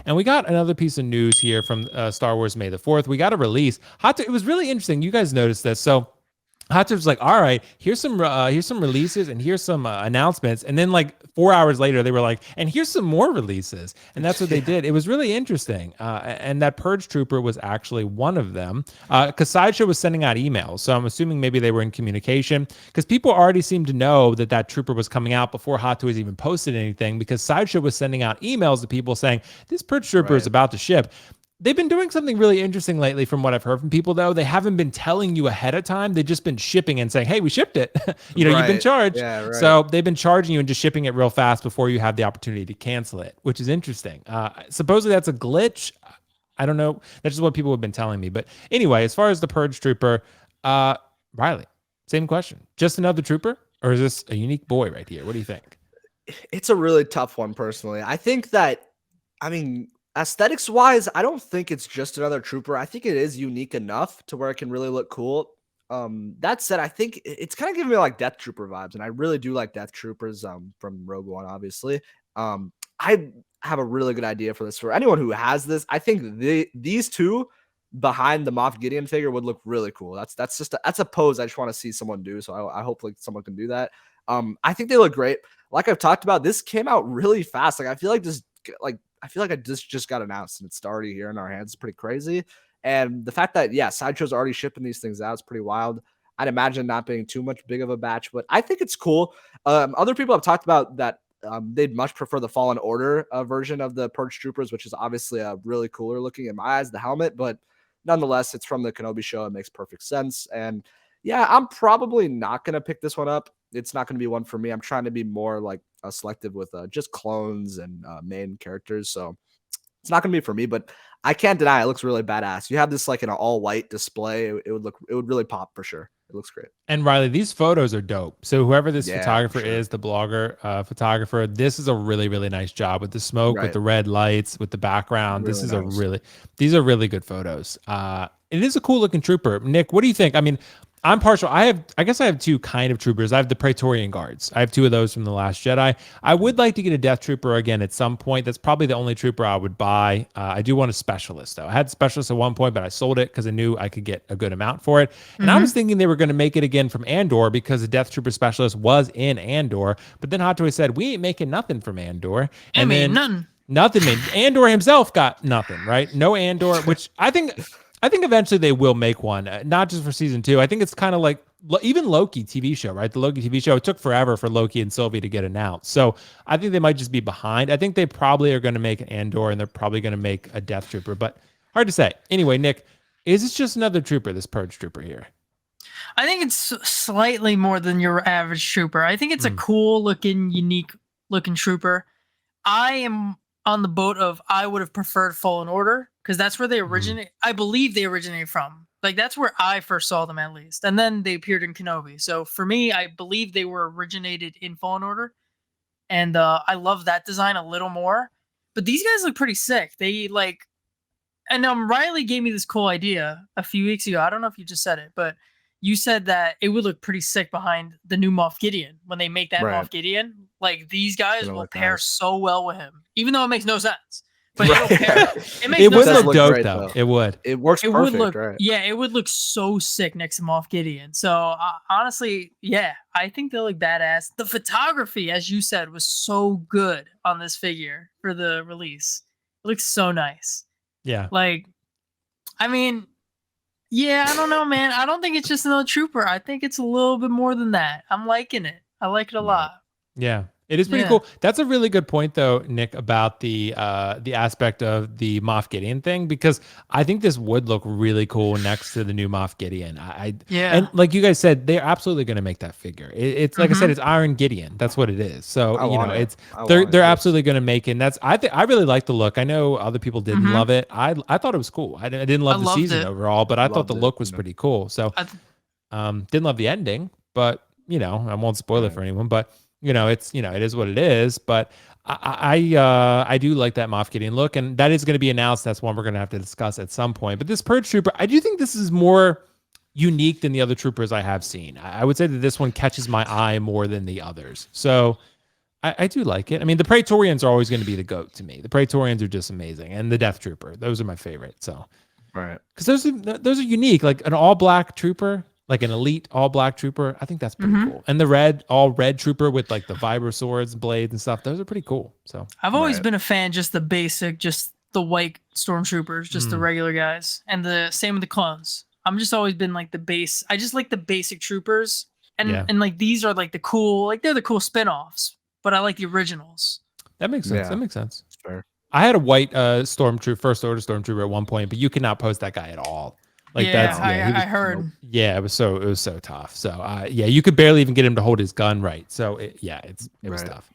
And we got another piece of news here from Star Wars May the 4th. We got a release. It was really interesting. You guys noticed this. So Hot Tub's like, all right, here's some releases and here's some announcements, and then like 4 hours later, they were like, and here's some more releases, and that's what they did. It was really interesting, and that Purge Trooper was actually one of them. Because Sideshow was sending out emails, so I'm assuming maybe they were in communication because people already seemed to know that Trooper was coming out before Hot Toys even posted anything. Because Sideshow was sending out emails to people saying this Purge Trooper is about to ship. They've been doing something really interesting lately from what I've heard from people, though. They haven't been telling you ahead of time. They've just been shipping and saying, hey, we shipped it. You've been charged. Yeah, right. So they've been charging you and just shipping it real fast before you have the opportunity to cancel it, which is interesting. Supposedly that's a glitch. I don't know. That's just what people have been telling me. But anyway, as far as the Purge Trooper, Riley, same question. Just another trooper? Or is this a unique boy right here? What do you think? It's a really tough one, personally. I think that, aesthetics wise, I don't think it's just another trooper. I think it is unique enough to where it can really look cool. That said, I think it's kind of giving me like Death Trooper vibes, and I really do like Death Troopers from Rogue One, obviously. I have a really good idea for this. For anyone who has this, I think these two behind the Moff Gideon figure would look really cool. That's a pose I just want to see someone do. So I hope like someone can do that. I think they look great. Like I've talked about, this came out really fast. Like I feel like it just got announced and it's already here in our hands. It's pretty crazy. And the fact that, Sideshow's already shipping these things out is pretty wild. I'd imagine not being too much big of a batch, but I think it's cool. Other people have talked about that they'd much prefer the Fallen Order version of the Purge Troopers, which is obviously a really cooler looking in my eyes, the helmet, but nonetheless, it's from the Kenobi show. It makes perfect sense. And yeah, I'm probably not going to pick this one up. It's not going to be one for me. I'm trying to be more like selective with just clones and main characters. So it's not going to be for me, but I can't deny it looks really badass. You have this like in an all white display. It would really pop for sure. It looks great. And Riley, these photos are dope. So whoever this photographer is, the blogger photographer, this is a really, really nice job with the smoke, with the red lights, with the background. Really these are really good photos. It is a cool looking trooper. Nick, what do you think? I mean, I'm partial. I guess I have two kind of troopers. I have the Praetorian Guards. I have two of those from The Last Jedi. I would like to get a Death Trooper again at some point. That's probably the only trooper I would buy. I do want a Specialist, though. I had Specialist at one point, but I sold it because I knew I could get a good amount for it. And I was thinking they were going to make it again from Andor because the Death Trooper Specialist was in Andor. But then Hot Toys said, we ain't making nothing from Andor. And then nothing made. Andor himself got nothing, right? No Andor, which I think eventually they will make one, not just for season 2. I think it's kind of like even Loki TV show, right? The Loki TV show, it took forever for Loki and Sylvie to get announced. So I think they might just be behind. I think they probably are going to make an Andor and they're probably going to make a Death Trooper, but hard to say. Anyway, Nick, is this just another trooper, this Purge Trooper here? I think it's slightly more than your average trooper. I think it's a cool looking, unique looking trooper. I am on the boat of I would have preferred Fallen Order because that's where they originate. I believe they originated from. Like that's where I first saw them at least, and then they appeared in Kenobi. So for me, I believe they were originated in Fallen Order, and I love that design a little more. But these guys look pretty sick. They like, and Riley gave me this cool idea a few weeks ago. I don't know if you just said it, but you said that it would look pretty sick behind the new Moff Gideon when they make that Moff Gideon. Like these guys will pair so well with him, even though it makes no sense. But it'll pair. It would look dope though. It would. It works perfect. Would look, right? Yeah, it would look so sick next to Moff Gideon. So honestly, yeah, I think they look badass. The photography, as you said, was so good on this figure for the release. It looks so nice. Yeah. Like, I mean, yeah, I don't know, man. I don't think it's just another trooper. I think it's a little bit more than that. I'm liking it. I like it a lot. Yeah. It is pretty cool. That's a really good point, though, Nick, about the aspect of the Moff Gideon thing, because I think this would look really cool next to the new Moff Gideon. And like you guys said, they're absolutely going to make that figure. It's like I said, it's Iron Gideon. That's what it is. So they're absolutely going to make it. And that's I really like the look. I know other people didn't love it. I thought it was cool. I didn't love the season overall, but I thought the look was pretty cool. So didn't love the ending, but I won't spoil it for anyone, but. It is what it is, but I do like that Moff Gideon look, and that is going to be announced. That's one we're going to have to discuss at some point. But this Purge Trooper, I do think this is more unique than the other troopers I have seen. I would say that this one catches my eye more than the others. So I do like it. I mean, the Praetorians are always going to be the GOAT to me. The Praetorians are just amazing, and the Death Trooper. Those are my favorite. So, right, because those are unique. Like an all black trooper, like an elite all black trooper. I think that's pretty cool. And the all red trooper with like the vibro swords, blades, and stuff. Those are pretty cool. So I've always been a fan, just the basic, just the white stormtroopers, just the regular guys, and the same with the clones. I'm just always been like the base. I just like the basic troopers, and like these are like the cool, like they're the cool spin-offs. But I like the originals. That makes sense. That makes sense. Fair. I had a white stormtrooper, first order stormtrooper at one point, but you cannot post that guy at all. Like I heard. Yeah, it was so tough. So yeah, you could barely even get him to hold his gun right. So it was tough.